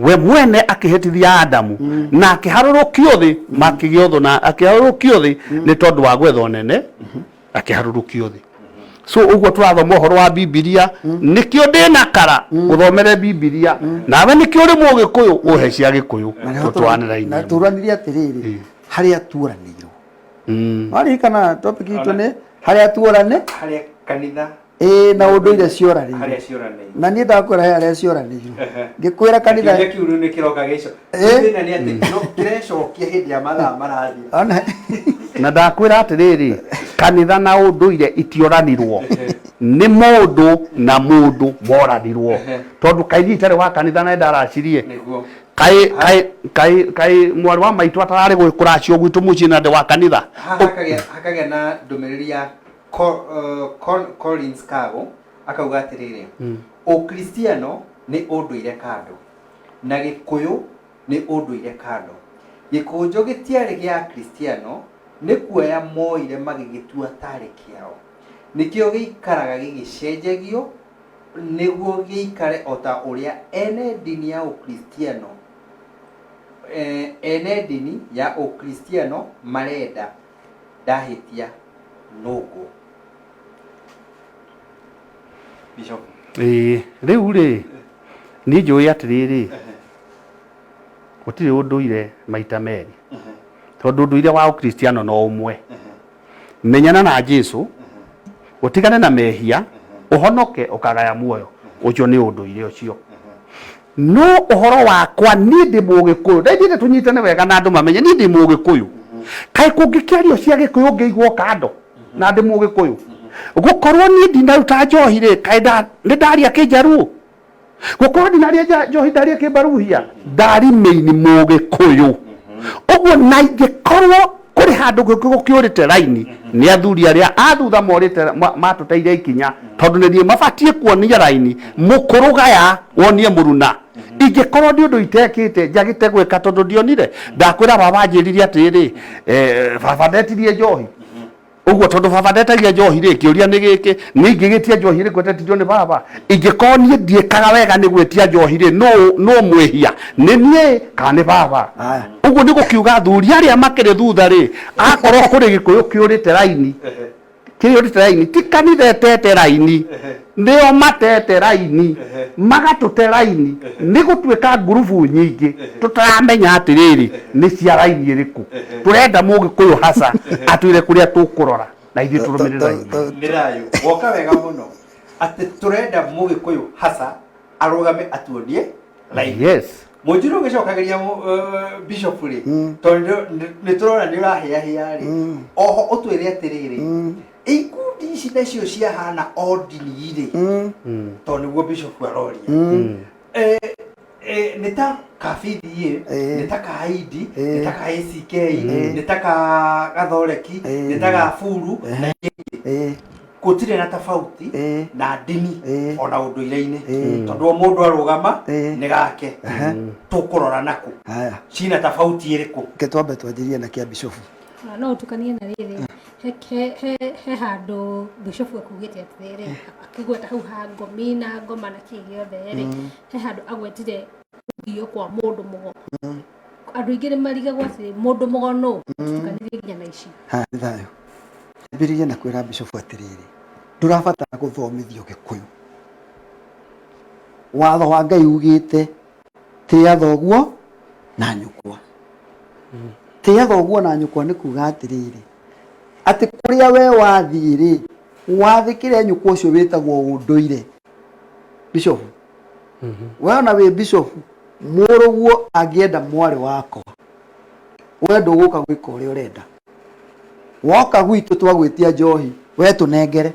we mwene akihetithia Adamu na akiharurukio thi makigio na akiharurukio thi ni tondu wa gwetho nene akiharurukio thi. So uguo turathoma horo wa Biblia nikio ndina kara guthomere Biblia nawe nikio ri mugikuyu uhe cia gikuyu tutwanira-ini na turaniria atiriri haria turanirwo mari kana topic itu ni haria tuorane haria kanitha na unduire ciorani haria ciorani na ni ndakwira haria ciorani ngikwira kanitha ngi kiuru ni kiroka gico thina ni ati no kirecokia hindi ya mathaa marathi na ndakwira atiriri kanitha na unduire itioranirwo ni mundu na mundu moranirwo tondu kaigi itare wa kanitha na ndaracirie kai mwari wa maitu atarari gwikuracio gwitu mucii na ndi wa kanitha hakagia na ndumiriri ya Collins Kago akauga atiriri ukristiano ni unduire kando na gikuyu ni unduire kando gikunjo gitiari gia kristiano ni kuoya moire magigitua tari kiao nikio giikaraga gigicenjagio niguo giikare ota uria ene dini ya ukristiano ene dini ya ukristiano marenda dahitia nugu Bishop riu ri ni njui atiriri gutiri unduire maita meri tondu unduire wa ukristiano no umwe menyana na Jesu utigane na mehia uhonoke ukagaya muoyo ucio ni unduire ucio no uhoro wakwa ni ndi mugikuyu ndaithire tunyitane wega na andu mamenye ni ndi mugikuyu kai kungikiario cia gikuyu ngeigwo kando na ndi mugikuyu gukorwo ni ndinaruta njohi ri kai ni ndaria kijaru gukorwo ndinaria njohi ndaria kibaruhia ndari meini mugikuyu uguo na ingikorwo kuri handu gukiurite raini ni athuri aria athutha morite matuteire ikinya tondu ni thie mabatie kuonia raini mukurugaya wonie muruna ingikorwo ndi undu itekite njagite gwika tondu ndionire ndakwira baba njiririe atiriri baba ndetirie njohi uguo tondu baba ndetagia njohi ri kiuria ni giki ni ingigitia njohi ri gwetetirio ni baba ingikorwo nie ndiekaga wega ni gwetia njohi ri no mwihia ni nie kana ni baba uguo ni gukiuga athuri aria makiri thutha ri akorwo kuri gikuyu kiurite raini kiurite raini ti kanitha etete raini nio matete raini magatute raini ni gutuika ngurubu nyingi tutaramenya atiriri ni cia raini iriku turenda mugikuyu hasa atwire kuria tukurora na ithuĩ tũrũmĩrĩre raini nĩ rayo woka wega mũno atĩ turenda mugikuyu hasa arugame atuonie raini yes Mujuru gicokagĩria bishop ri tondu nĩ turona nĩ ũrahĩahĩa ri oho ũtwĩre atiriri ikundi ici nacio ciahana ordini ri tondu nĩguo bishop aroria nĩ ta kabithi nĩ ta kaidi nĩ ta ACK nĩ ta gathoreki nĩ ta gaburu na gutire na tofauti na dini ona unduire-ini tondu mundu arugama ni gake tukurora naku cina tofauti iriku ketwambe twanjirie na kia bishop no utukanie na riri he handu bishop akugite atiriri akigweta hau ha ngomi na ngoma na kigiothe ri he handu agwetire ngio kwa mundu mugo andu ingĩ nĩmarigagwo atĩ mũndũ mũgo no tukanirie nginya na ici nĩ thayo mbiririe na kwĩra bishop atiriri ndũrabatara gũthomithio gĩkũyũ watho wa Ngai ugĩte tĩa thoguo na nyũkwa tĩa thoguo na nyũkwa nĩ kuga atiriri atĩ kũrĩa we wathiĩ-rĩ wathĩkĩre nyũkwa ũcio wĩtagwo ũndũire bishop we ona wĩ bishop mũrũguo angĩenda mwarĩ wakwa we ndũgũka gwĩka ũrĩa ũrenda woka gwitũ twagwĩtia njohi we tũnengere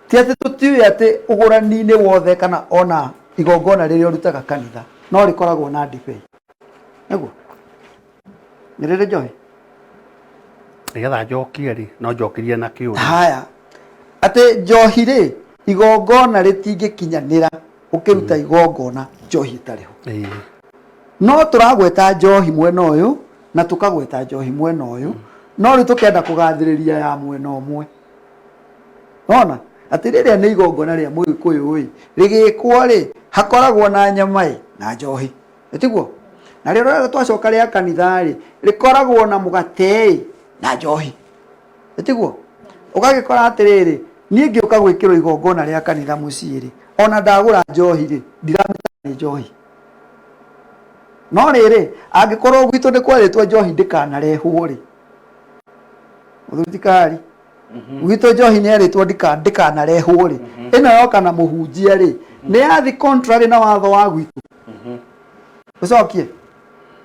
ti atĩ tũtiũĩ atĩ ũgũrani-inĩ wothe kana ona igongona rĩrĩa ũrutaga kanitha no rĩkoragwo na ndibei nĩguo nĩ rĩrĩ njohi nĩgetha njokie-rĩ no njokirie na kĩũria haya atĩ njohi-rĩ igongona rĩtingĩkinyanĩra ũkĩruta igongona njohi ĩtarĩ ho no tũragweta njohi mwena ũyũ na tukagweta njohi mwena ũyũ no rĩ tukenda kugathĩrĩria ya mwena ũmwe ona Ati riria ni igongona ria Mũgĩkũyũ ĩ rigikwo ri hakoragwo na nyama na njohi. Etiguo. Na rĩrĩa twacoka rĩa kanitha ri rikoragwo na mũgate na njohi. Etiguo. Ugagikora atiriri niĩ ngĩũka gwĩkĩrwo igongona rĩa kanitha mũciĩ ri ona ndagũra njohi ri ndiramenya nĩ njohi. No rĩrĩ angĩkorwo gwitũ nĩ kwarĩtwo njohi ndĩkanarehwo ri Mũthurikari gwitũ njohi nĩ arĩtwo ndĩkanarehwo ri ĩno yoka na mũhunjia ri nĩ yathi contrary na watho wa gwitũ. Ũcokie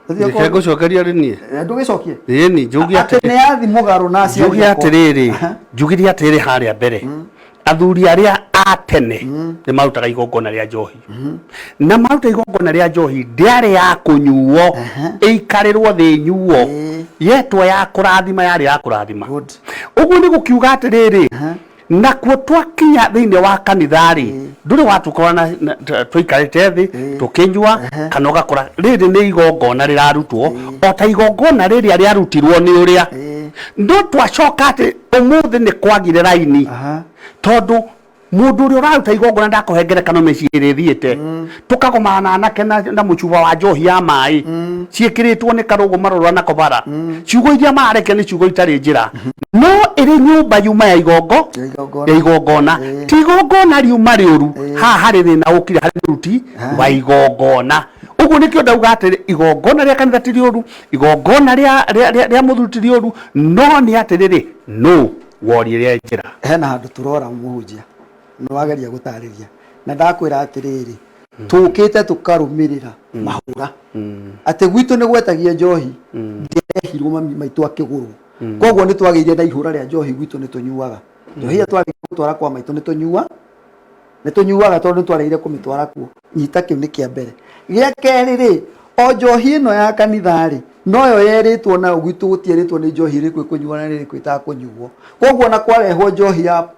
Ndike gucokeria rini ndũgĩcokie ni njugi atĩ nĩ yathi mũgarũ na aciari njugi atiriri njugire atiriri haria mbere athuri aria a tene nĩ marutaga igongona rĩa njohi na maruta igongona rĩa njohi ndiarĩ ya kũnyuo ĩikarirwo thĩ nyuo yetwo ya kũrathima yarĩ ya kũrathima. Ũguo nĩ gũkiuga atiriri nakuo twakinya thĩinĩ wa kanitha-rĩ ndũrĩ watukorana tũikarĩte thĩ tũkĩnyua kana ũgakora rĩrĩ nĩ igongona rĩrarutwo o ta igongona rĩrĩa rĩarutirwo nĩ ũrĩa no twacoka atĩ ũmũthĩ nĩ kwagire raini tondũ mũndũ ũrĩa ũraruta igongona ndakũhengerekano mĩciĩ ĩthiĩte tũkagomana na anake na mũcuba wa njohi ya maĩ ciĩkĩrĩtwo nĩ karũgũ marũra na kobara ciugo iria mareke nĩ ciugo itarĩ njĩra no ĩrĩ nyũmba yuma ya igongona ti igongona riuma rĩũru haha harĩ thĩna ũkire harĩ mũruti wa igongona. Ũguo nĩkĩo ndauga atĩ igongona rĩa kanitha ti rĩũru igongona rĩa mũthuri ti rĩũru no nĩ atĩrĩrĩ no worie rĩa njĩra. Hena handũ tũrora mũhunjia nĩ wageria gũtarĩria na ndakwĩra atĩrĩrĩ tũkĩte tũkarũmĩrĩra mahũra atĩ gwitũ nĩ gwetagia njohi ndĩrehirwo mami maitũ akĩgũrwo koguo nĩ twagĩire na ihũra rĩa njohi gwitũ nĩ tũnyuaga njohi twagĩire gũtwara kwa maitũ nĩ tũnyuaga tondũ nĩ twarĩire kũmĩtwara kuo. Nyita kĩu nĩ kĩa mbere. Gĩa kerĩ rĩ o njohi ĩno ya kanitha rĩ noyo yerĩtwo nayo gwitũ gũtiĩrĩtwo nĩ njohi ĩrĩkũ ĩkũnyuo na ĩrĩkũ ĩtakũnyuo. Koguo na kwarehwo njohi ya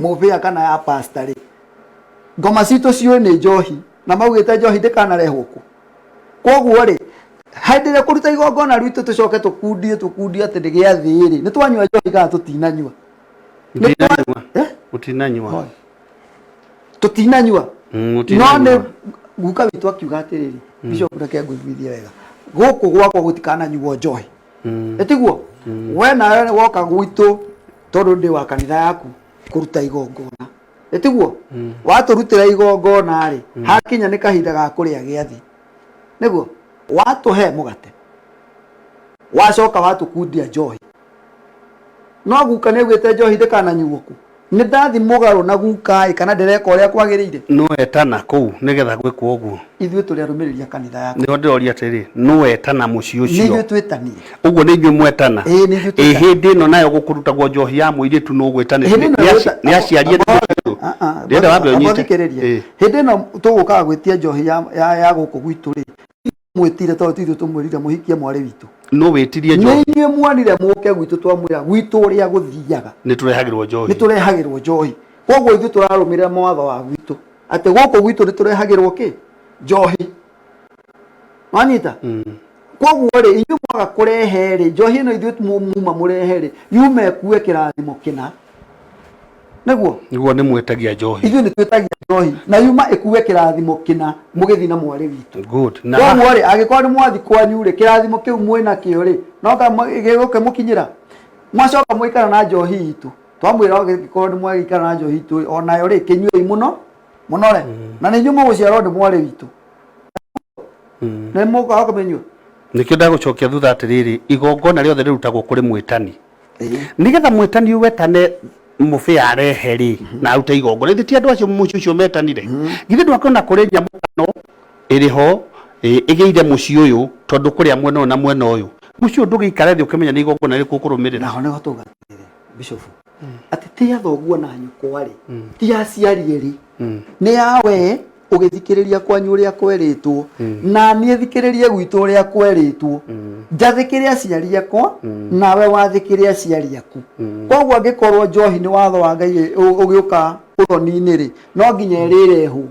mũbĩa kana ya pastor rĩ ngoma citũ ciũĩ nĩ njohi na maugĩte njohi ndĩkanarehwo kũ. Koguo rĩ hĩndĩ ĩrĩa kũruta igongona rwitũ tũcoke tũkundie atĩ nĩ gĩa thĩ rĩ nĩ twanyua njohi kana tũtinanyua. Tũtinanyua no nĩ guka witũ akiuga atĩrĩrĩ Bishop reke ngũiguithie wega gũkũ gwakwa gũtikananyuo njohi. Etiguo we nawe woka gwitũ tondũ ndĩ wa kanitha yaku kũruta igongona. Etiguo watũrutĩra igongona rĩ hakinya nĩ kahinda ga kũrĩa gĩathi nĩguo watũhe mũgate wacoka watũkundia njohi no guka nĩ gwĩte njohi ndĩkananyuo kũ. Nĩ ndathi mũgarũ na guka kana ndĩreka ũrĩa kwagĩrĩire no etana kũu nĩgetha gwĩkwo ũguo ithuĩ tũrĩ arũmĩrĩria kanitha yaku nĩho ndĩroria atĩrĩ no etana mũciĩ ũcio nĩguo twĩtanire. Ũguo nĩ inyuĩ mwetana hĩndĩ ĩno nayo gũkũrutagwo njohi ya mũirĩtu no gwĩtanĩra nĩ aciarie ndĩrenda wambe ũnyite hĩndĩ ĩno tũgũkaga gwĩtia njohi ya gũkũ gwitũ rĩ mwĩtire tondũ titũ tũmwĩrire mũhikie mwarĩ witũ no wĩtirie njohi nĩ inyuĩ muonire mũke gwitũ twamwĩra gwitũ ũrĩa gũthiaga nĩ tũrehagĩrwo njohi. Koguo ithuĩ tũrarũmĩrĩra mawatho wa gwitũ atĩ gũkũ gwitũ nĩ tũrehagĩrwo kĩ njohi wanyita. Koguo rĩ inyuĩ mwaga kũrehe rĩ njohi ĩno ithuĩ muma mũrehe rĩ yume kuwe kĩrathimo kĩna nĩguo nĩ mwetagia njohi ithuĩ nĩ twĩtagia njohi na yuma ĩkuwe kĩrathimo kĩna mũgĩthi na mwarĩ witũ. Koguo rĩ angĩkorwo nĩ mwathi kwanyu rĩ kĩrathimo kĩu mwĩna kĩo rĩ no gĩgũke mũkinyĩra mwacoka mũikara na njohi itũ twamwĩra angĩkorwo nĩ mwagĩikara na njohi itũ onayo rĩ kĩnyuei mũno re na nĩ inyuĩ mũgũciarwo nĩ mwarĩ witũ nĩ mũkaga kũmenywo. Nĩkĩo ndagũcokia thutha atĩrĩrĩ igongona rĩothe rĩrutagwo kũrĩ mwĩtani nĩgetha mwĩtani wetane mũbĩa arehe rĩ na arute igongona ithĩ ti andũ acio mũciĩ ũcio metanire githĩ ndwakĩona kũrĩ nyamũkano ĩrĩho ĩgĩire mũciĩ ũyũ tondũ kũrĩa mwena ũyũ na mwena ũyũ mũciĩ ũyũ ndũgĩikara thĩ ũkĩmenya nĩ igongona rĩrĩkũ ũkũrũmĩrĩra. Naho nĩho tũgatĩrĩre Bishop atĩ ti ya thoguo na nyũkwa rĩ ti ya aciari erĩ nĩ yawe ũgĩthikĩrĩria kwanyu ũrĩa kwerĩtwo na niĩ thikĩrĩrie gwitũ ũrĩa kwerĩtwo njathĩkĩre aciari akwa nawe wathĩkĩre aciari aku. Koguo angĩkorwo njohi nĩ watho wa Ngai ũgĩũka ũthoni-inĩ rĩ no nginya ĩrĩrehwo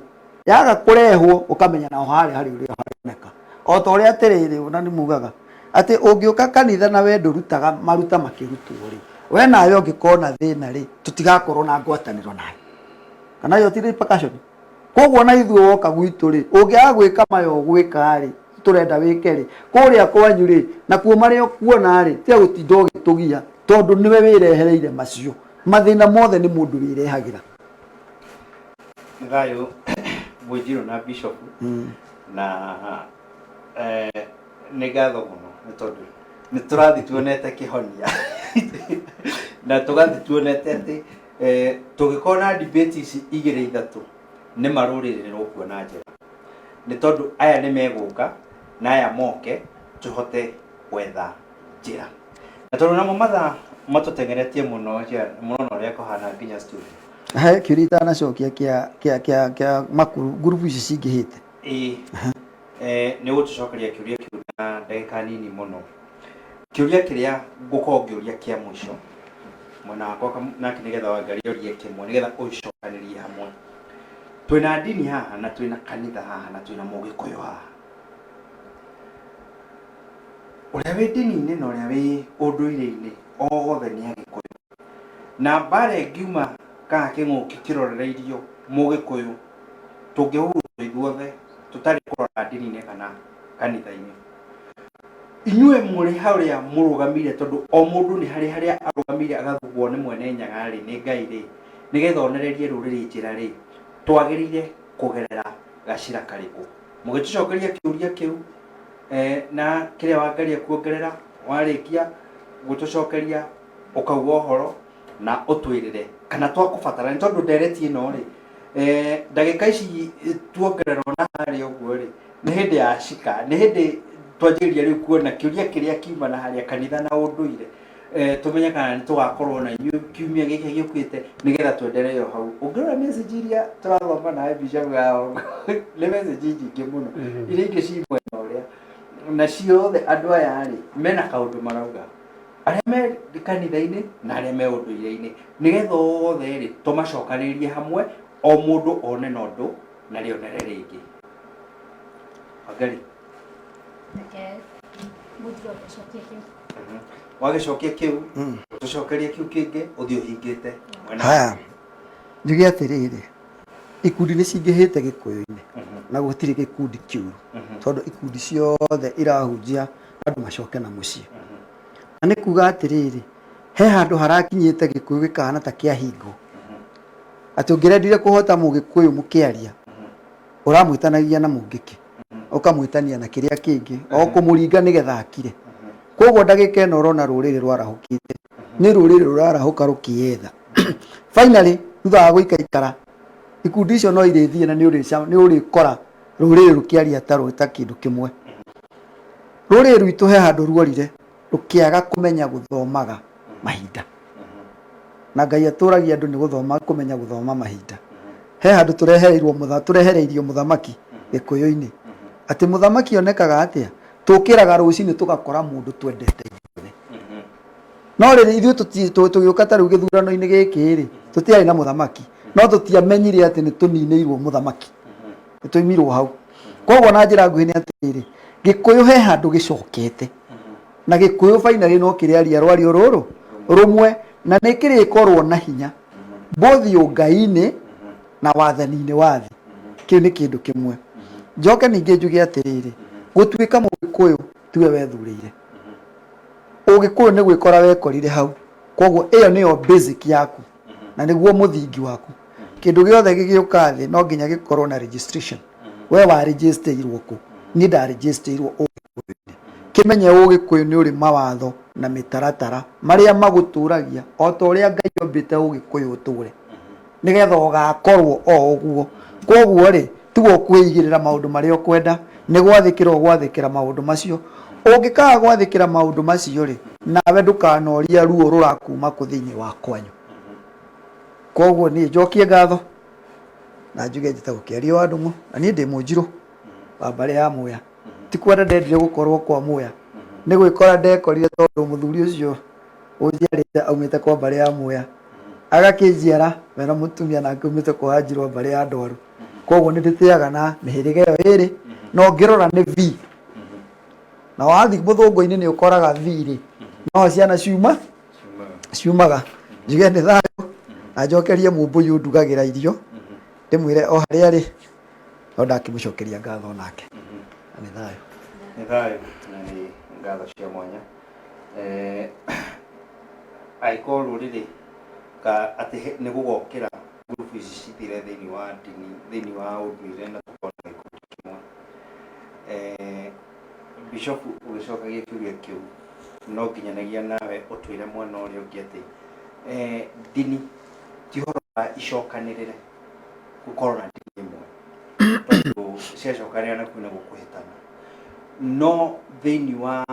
yaga kũrehwo ũkamenya naho harĩ ũrĩa haroneka o ta ũrĩa atĩrĩrĩ ona nĩ mugaga atĩ ũngĩũka kanitha na we ndũrutaga maruta makĩrutwo rĩ we nawe ũngĩkorwo na thĩna rĩ tũtigakorwo na ngwatanĩro nawe kana yo ti repercussion koguo na ithuĩ woka gwitũ rĩ ũngĩaga gwĩka mayo gwĩka rĩ tũrenda wĩke rĩ kũrĩa kwanyu rĩ na kuo marĩ o kuona rĩ tiga gũtinda ũgĩtũgia tondũ nĩwe wĩrehereire macio mathĩna mothe nĩ mũndũ wĩrehagĩra Ngayo Mũnjirũ na Bishop na nĩ ngatho mũno nĩ tondũ nĩ tũrathi tuonete kĩhonia na tũgathi tuonete atĩ tũgĩkorwo na debate ici igĩrĩ ithatũ nĩ marũrĩrĩ rũkuona njĩra nĩ tondũ aya nĩ megũka na aya moke tũhote gwetha njĩra na tondũ namo mathaa matũtengeretie mũno mũno ũrĩa kũhana nginya studio he kĩũria itanacokia kĩa makuru group ici cingĩhĩte nĩ gũtũcokeria kĩũria kĩu na ndagĩka nini mũno kĩũria kĩrĩa ngũkorwo ngĩũria kĩa mũico mwena wakwa nake nĩgetha Wangari orie kĩmwe nĩgetha ũcokanĩrie hamwe twĩna ndini haha na twĩna kanitha haha na twĩna mũgĩkũyũ haha ũrĩa wĩ ndini-inĩ na ũrĩa wĩ ũndũire-inĩ othe nĩ agĩkũyũ na mbara ĩngiuma kana kĩng'ũki kĩrorereirio mũgĩkũyũ tũngĩhurũka ithuothe tũtarĩ kũrora ndini-inĩ kana kanitha-inĩ inyuĩ mũrĩ harĩa mũrũgamire tondũ o mũndũ nĩ harĩa arũgamire agathugwo nĩ mwene nyaga rĩ nĩ Ngai rĩ nĩgetha onererie rũrĩrĩ njĩra rĩ twagĩrĩire kũgerera gacira karĩkũ mũgĩtũcokeria kĩũria kĩu na kĩrĩa Wangari kuongerera warĩkia gũtũcokeria ũkauga ũhoro na ũtwĩrĩre kana twakũbatara nĩ tondũ ndereti ĩno rĩ ndagĩka ici tuongererwo na harĩa ũguo rĩ nĩ hĩndĩ ya cika nĩ hĩndĩ twanjĩrĩria rĩu kuona kĩũria kĩrĩa kiuma na harĩa kanitha na ũndũire tũmenye kana nĩ tũgakorwo na inyuĩ kiumia gĩkĩ gĩũkĩte nĩgetha twenderee o hau ũngĩrora message iria tũrathoma nawe Bishop yao nĩ message nyingĩ mũno iria ingĩ ci mwena ũrĩa na ciothe andũ aya rĩ mena kaũndũ marauga arĩa me kanitha-inĩ na arĩa me ũndũire-inĩ nĩgetha othe rĩ tũmacokanĩrĩrie hamwe o mũndũ one na ũndũ na rĩonere rĩngĩ Wangari wagĩcokia kĩu tũcokerie kĩu kĩngĩ ũthiĩ ũhingĩte haya njuge atĩrĩrĩ ikundi nĩ cingĩhĩte gĩkũyũ-inĩ na gũtirĩ gĩkundi kĩũru tondũ ikundi ciothe irahunjia andũ macoke na mũciĩ na nĩ kuga atĩrĩrĩ he handũ harakinyĩte gĩkũyũ gĩkahana ta kĩahingo atĩ ũngĩrendire kũhota mũgĩkũyũ mũkĩaria ũramwĩtanagia na mũngĩkĩ ũkamwĩtania na kĩrĩa kĩngĩ o kũmũringa nĩgetha akire koguo ndagĩka ĩno ũrona rũrĩrĩ rwarahũkĩte nĩ rũrĩrĩ rũrarahũka rũkĩyetha finally thutha wa gũikaikara ikundi icio no irĩthiĩ na nĩ ũrĩkora rũrĩrĩ rũkĩaria ta kĩndũ kĩmwe rũrĩrĩ rwitũ he handũ ruorire rũkĩaga kũmenya gũthomaga mahinda na Ngai atũragia andũ nĩ gũthoma kũmenya gũthoma mahinda he handũ tũrehereirio mũthamaki gĩkũyũ-inĩ atĩ mũthamaki onekaga atĩa tũkĩraga rũcinĩ tũgakora mũndũ twendete ithuothe no rĩrĩ ithuĩ tũgĩũka ta rĩu gĩthurano-inĩ gĩkĩ rĩ tũtiarĩ na mũthamaki no tũtiamenyire atĩ nĩ tũninĩirwo mũthamaki nĩ tũimirwo hau koguo na njĩra nguhĩ nĩ atĩrĩrĩ gĩkũyũ he handũ gĩcokete na gĩkũyũ finally no kĩrĩaria rwario rũrũ rũmwe na nĩ kĩrĩkorwo na hinya bothi ũngai-inĩ na wathani-inĩ wa thĩ kĩu nĩ kĩndũ kĩmwe njoke ningĩ njuge atĩrĩrĩ gũtuĩka mũgĩkũyũ tiwe wethurĩire ũgĩkũyũ nĩ gwĩkora wekorire hau koguo ĩyo nĩyo basic yaku na nĩguo mũthingi waku kĩndũ gĩothe gĩgĩũka thĩ no nginya gĩkorwo na registration we wa registerirwo kũ niĩ nda registerirwo ũgĩkũyũ-inĩ kĩmenye ũgĩkũyũ nĩ ũrĩ mawatho na mĩtaratara marĩa magũtũragia o ta ũrĩa Ngai ombĩte ũgĩkũyũ ũtũre nĩgetha ũgakorwo o ũguo koguo rĩ tiga kwĩigĩrĩra maũndũ marĩa ũkwenda nĩ gwathĩkĩra maũndũ macio ũngĩkaga gwathĩkĩra maũndũ macio rĩ nawe ndũkanoria ruo rũrakuma kũ thĩinĩ wa kwanyu koguo niĩ njokie ngatho na njuge njĩtagwo Kĩario wa Ndung'u na niĩ ndĩ Mũnjirũ wa mbarĩ ya Mwea ti kwenda ndendire gũkorwo kwa Mwea nĩ gwĩkora ndekorire tondũ mũthuri ũcio ũnjiarĩte aumĩte kwa mbarĩ ya Mwea agakĩnjiara mena mũtumia na aumĩte kwa Wanjirũ mbarĩ ya Ndwaru koguo nĩ ndĩtĩaga na mĩhĩrĩga ĩyo ĩrĩ no ngĩrora nĩ V na wathiĩ mũthũngũ-inĩ nĩ ũkoraga V rĩ no ciana ciumaga njuge nĩ thayũ na njokerie Mũmbũi ũndugagĩra irio ndimwire o haria ri no ndakimucokeria ngatho nake ni thayo na ni ngatho cia mwanya aiko ruriri ka ati ni gugokira group ici cithire thiini wa dini thiini wa unduire na tukona gikundi kimwe bishop ugicokagia kiuria kiu no nginyanagia nawe utwire mwana uria ungi ati dini ti horo wa icokanirire gukorwo na dini imwe tondu ciacokanira na kwina gukuhitana no thiini wa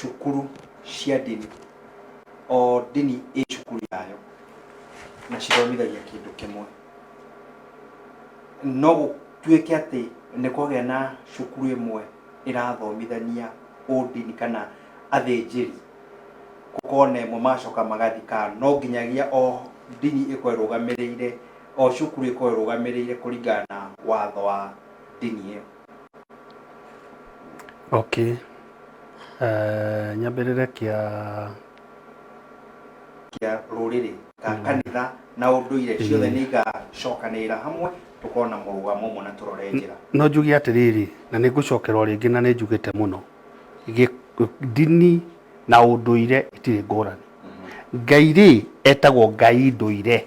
cukuru cia dini o dini i cukuru yayo na ciromithagia kindu kimwe no gutuike ati ni kwagĩa na cukuru imwe irathomithania udini kana athinjiri gukona imwe macoka magathika no nginyagia o dini iko irugamiriire o cukuru iko irugamiriire kuringana na watho wa dini iyo. Okay. Nyambirire kia ruriri ka kanitha na unduire ciothe ni igacokanira hamwe tukona murugamo mwe na turore njira. No njugi atiriri na ni ngucokera ringi na ni njugite muno dini na unduire itire ngurani. Ngai ri etagwo Ngai nduire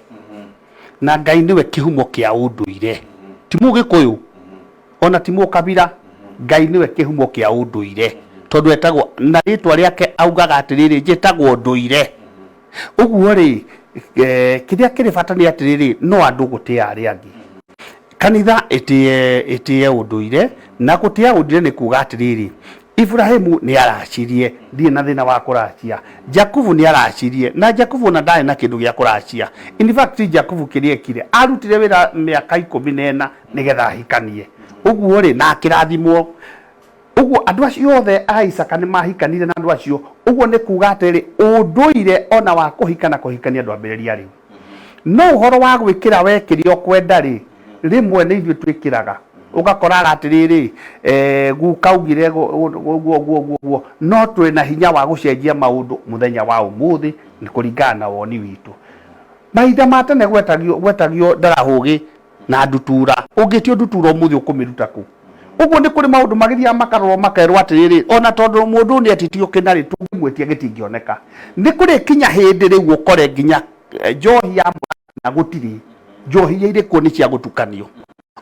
na Ngai niwe kihumo kia unduire ti Mugikuyu ona ti Mukabira. Ngai niwe kihumo kia unduire tondu etagwo na ritwa riake augaga atiriri njitagwo nduire. Uguo ri kiria kiri bata ni atiriri no andu gutia ari angi kanitha itie unduire na gutia unduire ni kuga atiriri Ibrahimu ni aracirie ndie na thina wa kuracia. Jakubu ni aracirie na Jakubu na ndari na kindu gia kuracia. In fact Jakubu kiriekire arutire wira miaka 14 nigetha hikanie. Uguo ri na kirathimwo. Uguo andu acio othe a Isaka ni mahikanire na andu acio. Uguo ni kuga atiri unduire ona wa kuhikana kuhikania andu ambiriria riu. No uhoro wa gwikira wekirio kwenda ri rimwe ni ithuĩ twikiraga ugakora atiriri gukaugire guo no turi na hinya wa gucenjia maundu muthenya wa umuthi ni kuringana na woni witu. Mahinda ma tene gwetagio ndarahugi na ndutura ungitio ndutura umuthi ukumiruta ku. Uguo ni kuri maundu magithia makarorwo makerwo atiriri ona tondu mundu ni atitio kinari tungimwetia gitingioneka. Ni kuri kinya hindi riu ukore nginya njohi ya na gutiri njohi iri ku ni cia gutukanio.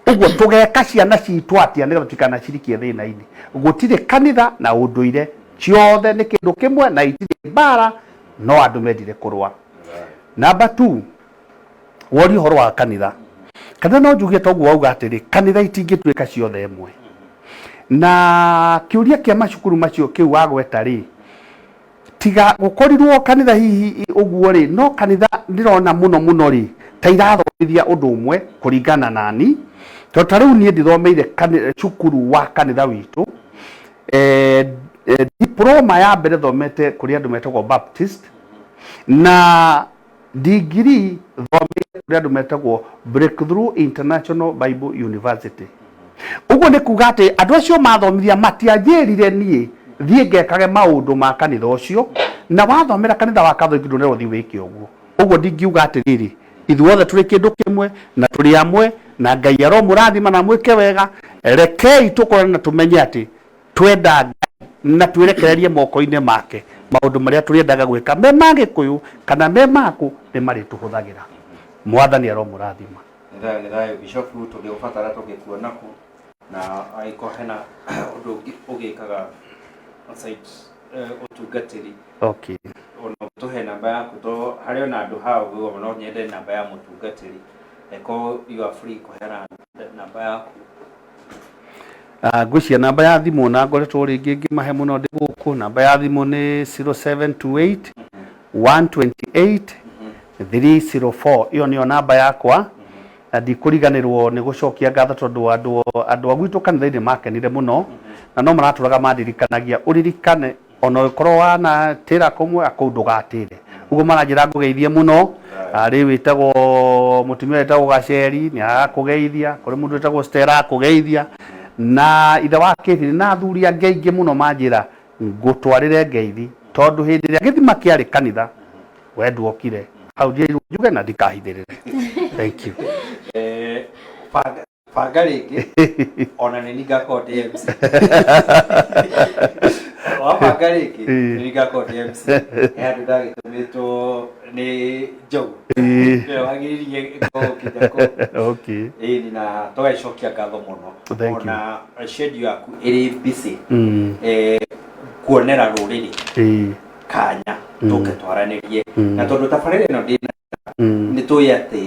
Uguo tugeka ciana citu atia nigetha tukana cirikie thina-ini. Gutire kanitha na unduire ciothe ni kindu kimwe na itire bara no andu mendire kurwa. Number 2 wori horo wa kanitha kana no njugie toguo auga atiri kanitha itingituika ciothe imwe na kiuria kia macukuru macio kiu wagweta ri tiga gukorirwo kanitha hihi uguo ri no kanitha ndirona muno ri ta irathomithia undu umwe kuringana nani to tariu nie ndithomeire cukuru wa kanitha witu diploma ya mbere thomete kuri andu metagwo Baptist na degree thomete kuri andu metagwo Breakthrough International Bible University. Uguo ni kuga ati andu acio mathomithia matianjirire nie thie ngekage maundu ma kanitha ucio na wathomera kanitha wa Catholic ndunero thi wiki uguo. Uguo ndingiuga atiriri ithuothe turi kindu kimwe na turi amwe na Ngai aro murathima na mwike wega rekei tukorane na tumenye ati twenda na twirekererie moko-ini make maundu maria turiendaga gwika me ma Gikuyu kana me maku ni mari tuhuthagira. Mwathani aro murathima. Ni thayo bishop tugiubatara tugikuona ku na aiko hena undu ugikaga site utungatiri. Okay. Ono tuhe namba yaku to hari ona andu hao gwo no nyende namba ya mutungatiri. Eko you are free kuhera namba yaku. Ngwĩcia namba ya thimũ na ngoretwo rĩngĩ ngĩmahe mũno ndĩ gũkũ. Namba ya thimũ nĩ 0728 128 304. Iyo nĩyo namba yakwa na ndikũriganĩrwo nĩ gũcokia ngatho tondũ andũ a gwitũ kanitha-inĩ makenire mũno na no maratũraga mandirikanagia ũririkane ona ũkorwo wana tĩra kũmwe akũu ndũgatĩre. Uguo maranjĩra ngũgeithie mũno. Rĩu wĩtagwo mũtumia wĩtagwo Gaceri nĩ agakũgeithia, kũrĩ mũndũ wĩtagwo Stella akũgeithia na ithe wa Kĩthiri na athuri angĩ aingĩ mũno manjĩra ngũtwarĩre ngeithi tondu hĩndĩ ĩrĩa gĩthima kĩarĩ kanitha we ndwokire hau njuge na ndikahithĩrĩre. Thank you. Banga rĩngĩ ona nĩ ngakorwo ndĩ MC. Wabanga rĩngĩ nĩ ngakorwo ndĩ MC. Andũ ndagĩtũmĩtwo nĩ Njogu. Wagĩrĩire gũkinya kũ. Okay. Ĩĩ na tũgacokia ngatho mũno. Ona schedule yaku ĩrĩ busy. Kuonera rũrĩrĩ kanya tũke twaranĩrie na tondũ tabarĩra ĩno ndĩna nĩ tũĩ atĩ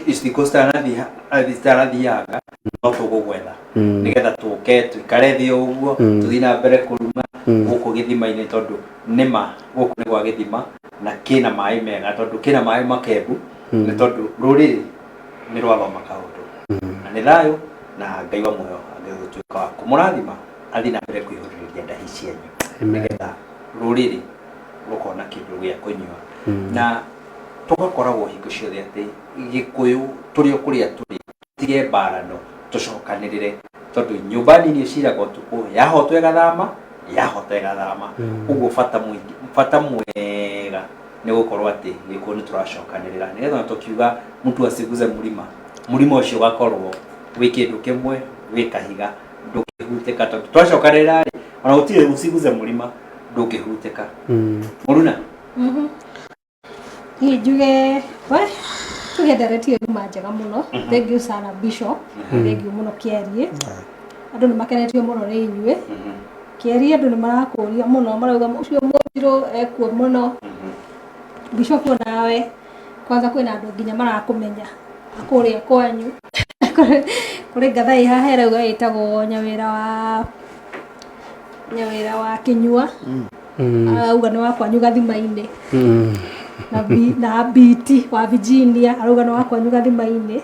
iciko citarathiaga no tũgũgwetha nĩgetha tũke tũikare thĩ ũguo tũthiĩ na mbere kũruma gũkũ gĩthima-inĩ tondũ nĩma gũkũ nĩ gwa gĩthima na kĩna maĩ mega tondũ kĩna maĩ makembu nĩ tondũ rũrĩrĩ nĩ rwathoma kaũndũ na nĩ thayũ na Ngai wa muoyo angĩgũtuĩka wa kũmũrathima athiĩ na mbere kwĩhũrĩria ndahi cianyu nĩgetha rũrĩrĩ rũkona kĩndũ gĩa kũnyua na tũgakoragwo hingo ciothe atĩ Gĩkũyũ tũrĩ o kũrĩa tũrĩ tige mbarano tũcokanĩrĩre tondũ nyũmba nini ĩciragwo ũtukũ yahotwo ĩgathama ũguo bata mwega nĩ gũkorwo atĩ Gĩkũyũ nĩ tũracokanĩrĩra nĩgetha tũkiuga mtu asiguze mũrima ũcio ũgakorwo wĩ kĩndũ kĩmwe wĩ kahiga ndũkĩhutĩka tondũ twacokanĩrĩra ona gũtirĩ usiguze mũrima ndũkĩhutĩka. Mũruna njuge tugenderetie nduma njega mũno. Thank you sana Bishop, thank you mũno Kĩarie. Andũ nĩ makenetio mũno nĩ inyuĩ. Kĩarie andũ nĩ marakũria mũno marauga ũcio Mũthirũ ekuo mũno. Bishop nawe kwanza kwĩna andũ nginya marakũmenya akũrĩa kwanyu kũrĩ Gathai haha rauga ĩtagwo Nyawĩra wa Kĩnyua. Arauga nĩ wa kwanyu Gathima-inĩ. Na BT wa Virginia arauga nĩ wa kwanyu Gathima-inĩ.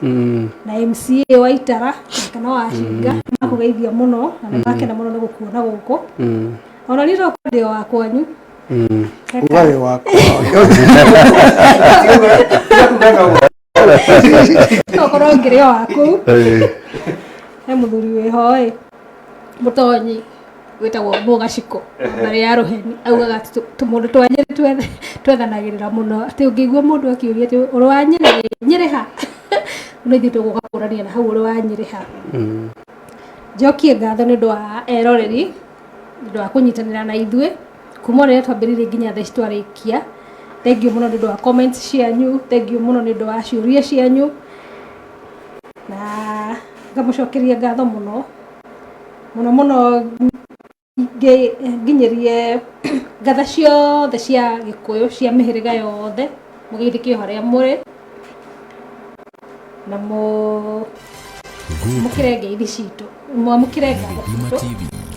Na MCA wa Itara kana wa Shinga makũgeithia mũno na nĩ makena mũno nĩ gũkuona gũkũ. Ona nĩ ndĩ wa kwanyu. Ugawe wako. Tokorwo ngĩrĩ waku. He mũthuri wĩho mũtonyi wĩtagwo Mũgaciko mbere ya Rũheni augaga tũmũndũ twa Nyĩrĩ twethanagĩrĩra mũno atĩ ũngĩigua mũndũ akĩũria atĩ ũrĩ wa Nyĩrĩ ha nĩ ithuĩ tũgũgakũrania na hau ũrĩ wa Nyĩrĩ ha. Njokie ngatho nĩ ũndũ wa eroreri nĩ ũndũ wa kũnyitanĩra na ithuĩ kuma rĩrĩa twambĩrĩirie nginya thaa ici twarĩkia. Thank you mũno nĩ ũndũ wa comments cianyu, thank you mũno nĩ ũndũ wa ciũria cianyu na ngamũcokeria ngatho mũno mũno nginyĩrie ngatha ciothe cia Gĩkũyũ cia mĩhĩrĩga yothe mũgeithĩkio harĩa mũrĩ na mũkĩre ngeithi citũ mwamũkĩre ngatho citũ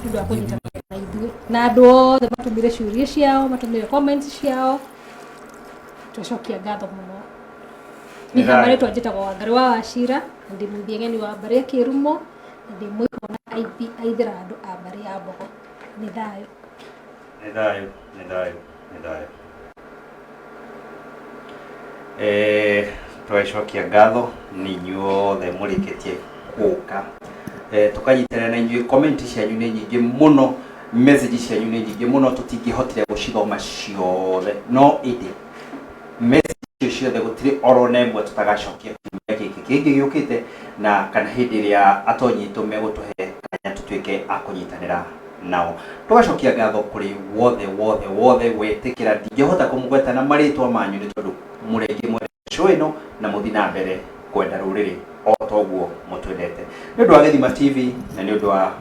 nĩ ũndũ wa kũnyitanĩra na ithuĩ na andũ othe matũmire ciũria ciao matũmire comments ciao tũcokia ngatho mũno. Nĩ marĩtwa njĩtagwo Wangari wa Wachira ndĩ mũthieng'eni wa Mbarĩ Kĩrumo ndĩ mũikona aithĩra andũ a Mbarĩ ya Mbogo. Nĩ thayũ. Tũgacokia ngatho nĩ inyuothe mũrĩkĩtie gũka tũkanyitanĩra na inyuĩ. Comment cianyu nĩ nyingĩ mũno, message cianyu nĩ nyingĩ mũno, tũtingĩhotire gũcithoma ciothe no ĩndĩ message ciothe gũtirĩ orona ĩmwe tũtagacokia kiumia gĩkĩ kĩngĩ gĩũkĩte na kana hĩndĩ ĩrĩa atonyi aitũ megũtũhe kanya tũtuĩke a kũnyitanĩra nao. Tũgacokia ngatho kũrĩ wothe wetĩkĩra ndingĩhota kũmũgweta na marĩtwa manyu nĩ tondũ mũrengĩ mwene show ĩno na mũthiĩ na mbere kwenda rũrĩrĩ o ta ũguo mũtwendete. Nĩ ũndũ wa Gĩthima TV na nĩ ũndũ wa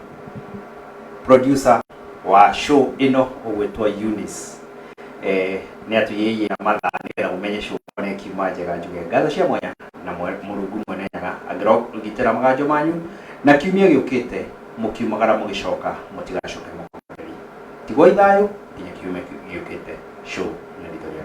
producer wa show ĩno ũgwĩtwo Eunice nĩ atũiyĩire na mathaa nĩgetha ũmenye show nĩ kiuma njega njuge ngatho cia mwanya na Mũrungu mwene nyaga angĩrogitĩra maganjo manyu na kiumia gĩũkĩte mũkiumagara mũgĩcoka mũtigacoke mũkũrĩri tigwo ithayũ nginya kiumia gĩũkĩte show nĩ rĩtwa rĩa